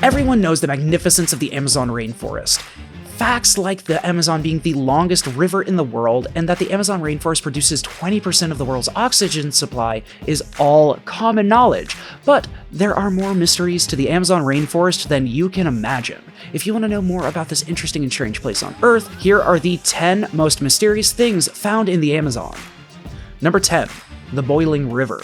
Everyone knows the magnificence of the Amazon rainforest. Facts like the Amazon being the longest river in the world and that the Amazon rainforest produces 20% of the world's oxygen supply is all common knowledge, but there are more mysteries to the Amazon rainforest than you can imagine. If you want to know more about this interesting and strange place on Earth, here are the 10 most mysterious things found in the Amazon. Number 10. The Boiling River.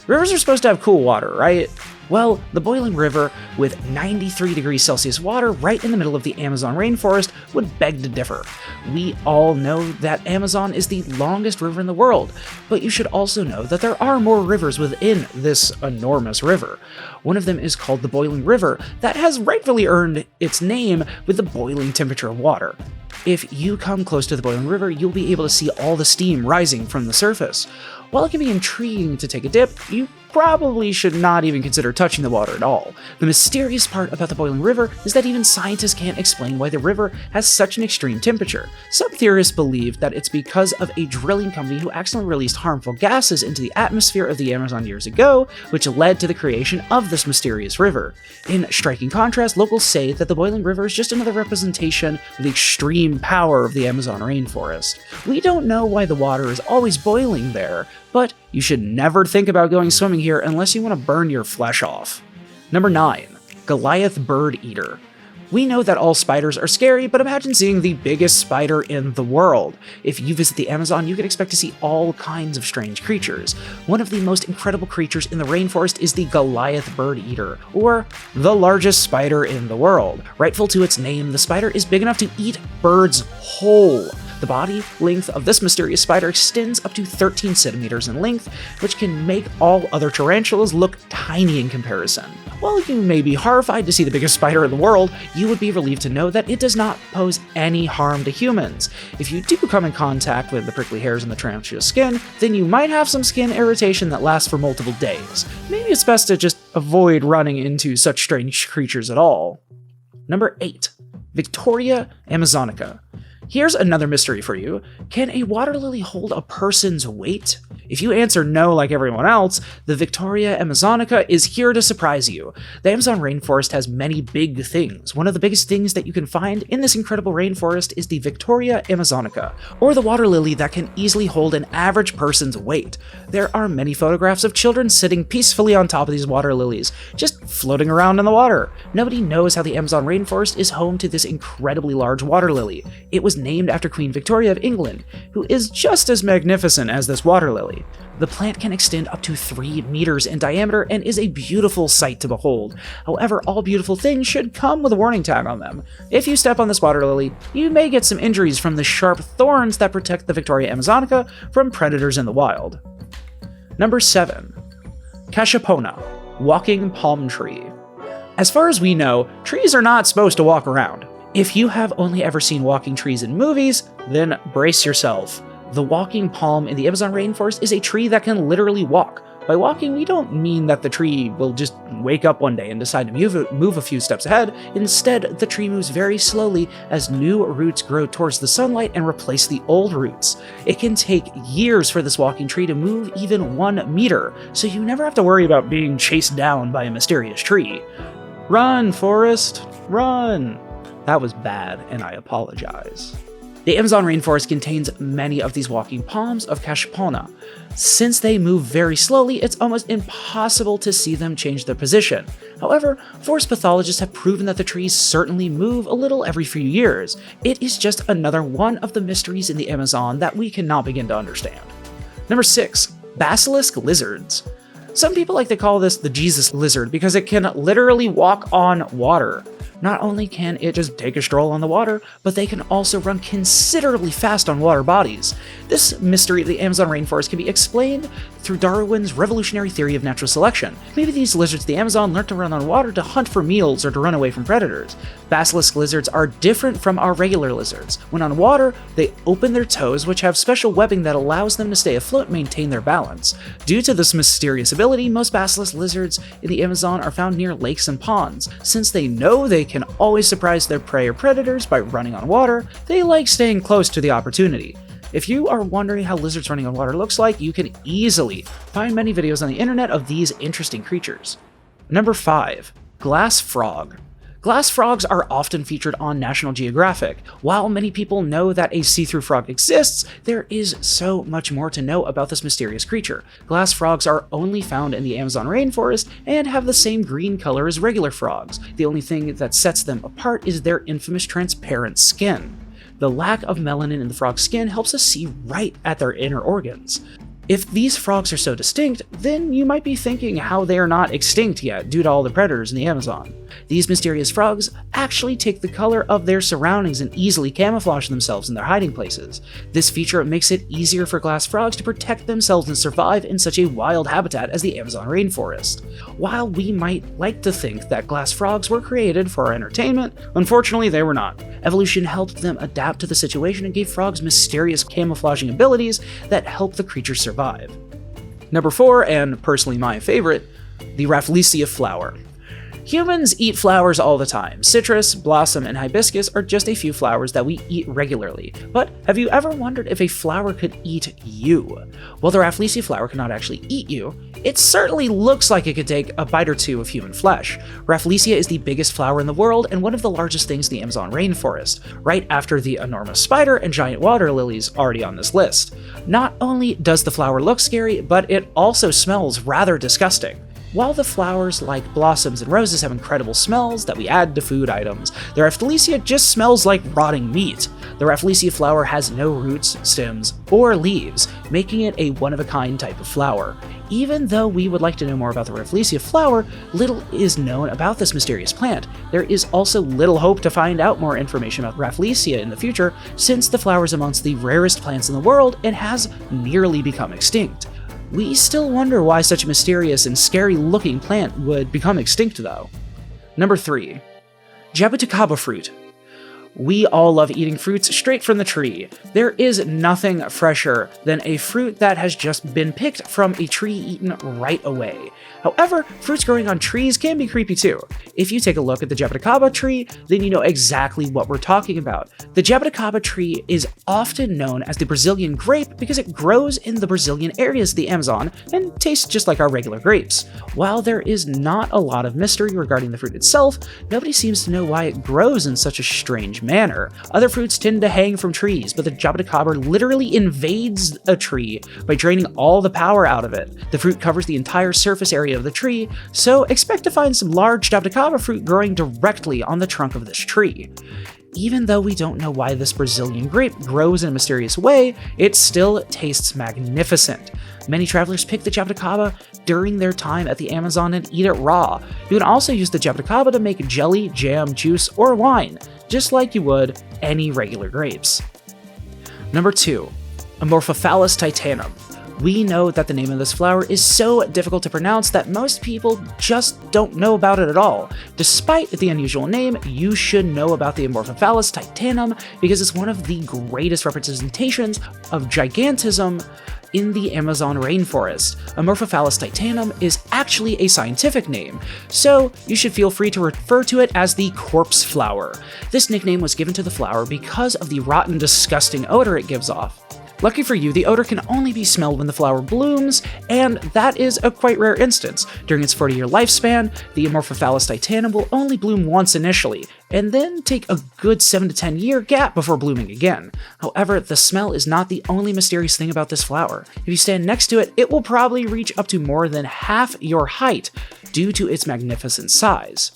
Rivers are supposed to have cool water, right? Well, the boiling river, with 93 degrees Celsius water right in the middle of the Amazon rainforest, would beg to differ. We all know that Amazon is the longest river in the world, but you should also know that there are more rivers within this enormous river. One of them is called the Boiling River, that has rightfully earned its name with the boiling temperature of water. If you come close to the boiling river, you'll be able to see all the steam rising from the surface. While it can be intriguing to take a dip, you probably should not even consider touching the water at all. The mysterious part about the boiling river is that even scientists can't explain why the river has such an extreme temperature. Some theorists believe that it's because of a drilling company who accidentally released harmful gases into the atmosphere of the Amazon years ago, which led to the creation of this mysterious river. In striking contrast, locals say that the boiling river is just another representation of the extreme power of the Amazon rainforest. We don't know why the water is always boiling there, but you should never think about going swimming here unless you want to burn your flesh off. Number 9. Goliath Bird Eater. We know that all spiders are scary, but imagine seeing the biggest spider in the world. If you visit the Amazon, you can expect to see all kinds of strange creatures. One of the most incredible creatures in the rainforest is the Goliath Bird Eater, or the largest spider in the world. Rightful to its name, the spider is big enough to eat birds whole. The body length of this mysterious spider extends up to 13 centimeters in length, which can make all other tarantulas look tiny in comparison. While you may be horrified to see the biggest spider in the world, you would be relieved to know that it does not pose any harm to humans. If you do come in contact with the prickly hairs in the tarantula's skin, then you might have some skin irritation that lasts for multiple days. Maybe it's best to just avoid running into such strange creatures at all. Number 8. Victoria amazonica. Here's another mystery for you. Can a water lily hold a person's weight? If you answer no like everyone else, the Victoria amazonica is here to surprise you. The Amazon rainforest has many big things. One of the biggest things that you can find in this incredible rainforest is the Victoria amazonica, or the water lily that can easily hold an average person's weight. There are many photographs of children sitting peacefully on top of these water lilies, just floating around in the water. Nobody knows how the Amazon rainforest is home to this incredibly large water lily. It was named after Queen Victoria of England, who is just as magnificent as this water lily. The plant can extend up to 3 meters in diameter and is a beautiful sight to behold. However, all beautiful things should come with a warning tag on them. If you step on this water lily, you may get some injuries from the sharp thorns that protect the Victoria amazonica from predators in the wild. Number 7. Cachapona, walking palm tree. As far as we know, trees are not supposed to walk around. If you have only ever seen walking trees in movies, then brace yourself. The walking palm in the Amazon rainforest is a tree that can literally walk. By walking, we don't mean that the tree will just wake up one day and decide to move a few steps ahead. Instead, the tree moves very slowly as new roots grow towards the sunlight and replace the old roots. It can take years for this walking tree to move even 1 meter, so you never have to worry about being chased down by a mysterious tree. Run, Forrest, run! That was bad, and I apologize. The Amazon rainforest contains many of these walking palms of Cachapona. Since they move very slowly, it's almost impossible to see them change their position. However, forest pathologists have proven that the trees certainly move a little every few years. It is just another one of the mysteries in the Amazon that we cannot begin to understand. Number 6. Basilisk Lizards. Some people like to call this the Jesus lizard because it can literally walk on water. Not only can it just take a stroll on the water, but they can also run considerably fast on water bodies. This mystery of the Amazon rainforest can be explained through Darwin's revolutionary theory of natural selection. Maybe these lizards of the Amazon learned to run on water to hunt for meals or to run away from predators. Basilisk lizards are different from our regular lizards. When on water, they open their toes, which have special webbing that allows them to stay afloat and maintain their balance. Due to this mysterious ability, most basilisk lizards in the Amazon are found near lakes and ponds. Since they know they can always surprise their prey or predators by running on water, they like staying close to the opportunity. If you are wondering how lizards running on water looks like, you can easily find many videos on the internet of these interesting creatures. Number 5. Glass frog. Glass frogs are often featured on National Geographic. While many people know that a see-through frog exists, there is so much more to know about this mysterious creature. Glass frogs are only found in the Amazon rainforest and have the same green color as regular frogs. The only thing that sets them apart is their infamous transparent skin. The lack of melanin in the frog's skin helps us see right at their inner organs. If these frogs are so distinct, then you might be thinking how they are not extinct yet due to all the predators in the Amazon. These mysterious frogs actually take the color of their surroundings and easily camouflage themselves in their hiding places. This feature makes it easier for glass frogs to protect themselves and survive in such a wild habitat as the Amazon rainforest. While we might like to think that glass frogs were created for our entertainment, unfortunately they were not. Evolution helped them adapt to the situation and gave frogs mysterious camouflaging abilities that help the creature survive. Number 4, and personally my favorite, the Rafflesia Flower. Humans eat flowers all the time. Citrus, blossom, and hibiscus are just a few flowers that we eat regularly. But have you ever wondered if a flower could eat you? Well, the Rafflesia flower cannot actually eat you. It certainly looks like it could take a bite or two of human flesh. Rafflesia is the biggest flower in the world and one of the largest things in the Amazon rainforest, right after the enormous spider and giant water lilies already on this list. Not only does the flower look scary, but it also smells rather disgusting. While the flowers, like blossoms and roses, have incredible smells that we add to food items, the Rafflesia just smells like rotting meat. The Rafflesia flower has no roots, stems, or leaves, making it a one-of-a-kind type of flower. Even though we would like to know more about the Rafflesia flower, little is known about this mysterious plant. There is also little hope to find out more information about Rafflesia in the future, since the flower is amongst the rarest plants in the world and has nearly become extinct. We still wonder why such a mysterious and scary-looking plant would become extinct, though. Number 3. Jabba fruit. We all love eating fruits straight from the tree. There is nothing fresher than a fruit that has just been picked from a tree eaten right away. However, fruits growing on trees can be creepy too. If you take a look at the Jabba tree, then you know exactly what we're talking about. The Jabba tree is often known as the Brazilian grape because it grows in the Brazilian areas of the Amazon and tastes just like our regular grapes. While there is not a lot of mystery regarding the fruit itself, nobody seems to know why it grows in such a strange manner. Other fruits tend to hang from trees, but the Jabba literally invades a tree by draining all the power out of it. The fruit covers the entire surface area of the tree, so expect to find some large Jabba fruit growing directly on the trunk of this tree. Even though we don't know why this Brazilian grape grows in a mysterious way, it still tastes magnificent. Many travelers pick the Jabba during their time at the Amazon and eat it raw. You can also use the Jabba to make jelly, jam, juice, or wine, just like you would any regular grapes. Number 2. Amorphophallus Titanum. We know that the name of this flower is so difficult to pronounce that most people just don't know about it at all. Despite the unusual name, you should know about the Amorphophallus Titanum because it's one of the greatest representations of gigantism in the Amazon rainforest. Amorphophallus Titanum is actually a scientific name, so you should feel free to refer to it as the corpse flower. This nickname was given to the flower because of the rotten, disgusting odor it gives off. Lucky for you, the odor can only be smelled when the flower blooms, and that is a quite rare instance. During its 40-year lifespan, the Amorphophallus Titanum will only bloom once initially, and then take a good 7 to 10 year gap before blooming again. However, the smell is not the only mysterious thing about this flower. If you stand next to it, it will probably reach up to more than half your height due to its magnificent size.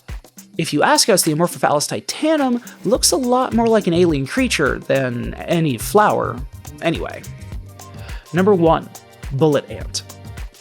If you ask us, the Amorphophallus Titanum looks a lot more like an alien creature than any flower. Anyway. Number 1. Bullet ant.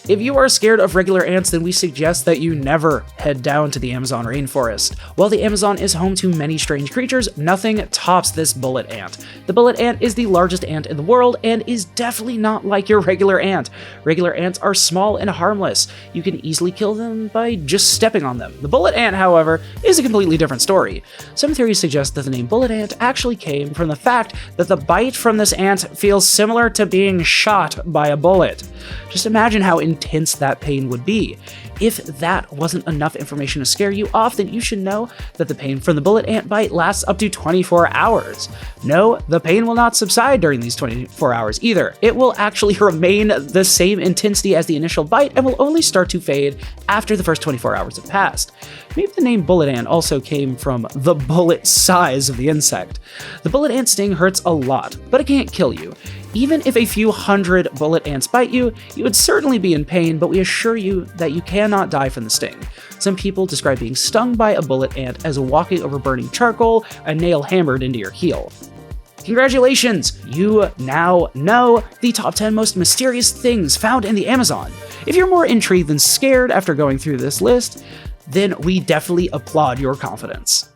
If you are scared of regular ants, then we suggest that you never head down to the Amazon rainforest. While the Amazon is home to many strange creatures, nothing tops this bullet ant. The bullet ant is the largest ant in the world and is definitely not like your regular ant. Regular ants are small and harmless. You can easily kill them by just stepping on them. The bullet ant, however, is a completely different story. Some theories suggest that the name bullet ant actually came from the fact that the bite from this ant feels similar to being shot by a bullet. Just imagine how intense that pain would be. If that wasn't enough information to scare you off, then you should know that the pain from the bullet ant bite lasts up to 24 hours. No, the pain will not subside during these 24 hours either. It will actually remain the same intensity as the initial bite and will only start to fade after the first 24 hours have passed. Maybe the name bullet ant also came from the bullet size of the insect. The bullet ant sting hurts a lot, but it can't kill you. Even if a few hundred bullet ants bite you, you would certainly be in pain, but we assure you that you cannot die from the sting. Some people describe being stung by a bullet ant as walking over burning charcoal, a nail hammered into your heel. Congratulations! You now know the top 10 most mysterious things found in the Amazon. If you're more intrigued than scared after going through this list, then we definitely applaud your confidence.